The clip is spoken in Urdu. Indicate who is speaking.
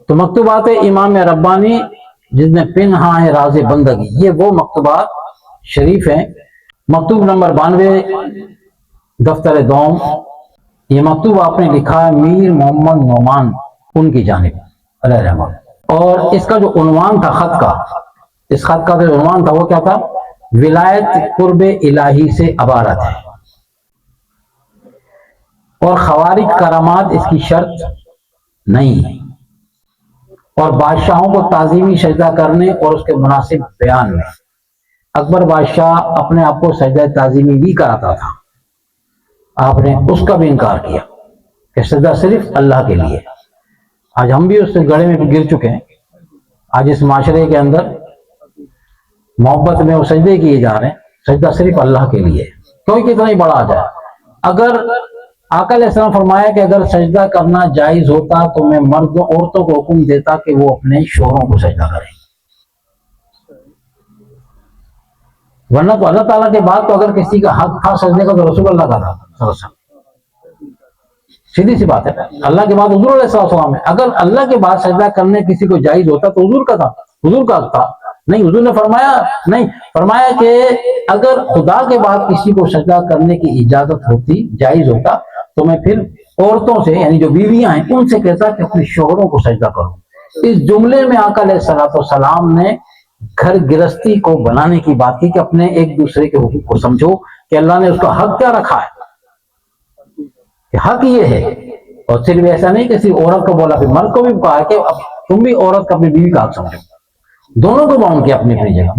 Speaker 1: تو مکتوبات امام ربانی جس میں پنہا ہے راز بندگی، یہ وہ مکتوبات شریف ہیں۔ مکتوب نمبر 92 دفتر دوم، یہ مکتوب آپ نے لکھا ہے میر محمد نعمان ان کی جانب علیہ رحمہ، اور اس کا جو عنوان تھا خط کا، اس خط کا جو عنوان تھا وہ کیا تھا؟ ولایت قرب الہی سے عبارت ہے، اور خوارج کرامات اس کی شرط نہیں ہے، اور بادشاہوں کو تعظیمی سجدہ کرنے اور اس کے مناسب بیان میں اکبر بادشاہ اپنے آپ کو سجدہ تعظیمی بھی کراتا تھا، آپ نے اس کا بھی انکار کیا کہ سجدہ صرف اللہ کے لیے۔ آج ہم بھی اس گڑھے میں گر چکے ہیں، آج اس معاشرے کے اندر محبت میں وہ سجدے کیے جا رہے ہیں، سجدہ صرف اللہ کے لیے، کوئی کتنا ہی بڑا آ جائے۔ اگر آقا علیہ السلام فرمایا کہ اگر سجدہ کرنا جائز ہوتا تو میں مرد و عورتوں کو حکم دیتا کہ وہ اپنے شوہروں کو سجدہ کریں، ورنہ تو اللہ تعالیٰ کے بعد تو اگر کسی کا حق تھا سجدے کا تو رسول اللہ کا تھا صلی اللہ علیہ وسلم۔ سیدھی سی بات ہے، اللہ کے بعد حضور علیہ السلام ہے، اگر اللہ کے بعد سجدہ کرنے کسی کو جائز ہوتا تو حضور کا تھا، حضور کا حق تھا۔ نہیں، حضور نے فرمایا کہ اگر خدا کے بعد کسی کو سجدہ کرنے کی اجازت ہوتی، جائز ہوتا، تو میں پھر عورتوں سے یعنی جو بیویاں ہیں ان سے کہتا کہ اپنے شوہروں کو سجدہ کرو۔ اس جملے میں آقا علیہ السلام نے گھر گرستی کو بنانے کی بات کی کہ اپنے ایک دوسرے کے حقوق کو سمجھو کہ اللہ نے اس کا حق کیا رکھا ہے، کہ حق یہ ہے، اور صرف ایسا نہیں کہ صرف عورت کو بولا، پھر مرد کو بھی کہا کہ اب تم بھی عورت کا اپنی بیوی کا حق سمجھو، دونوں کو باؤنڈ کیا اپنی اپنی جگہ۔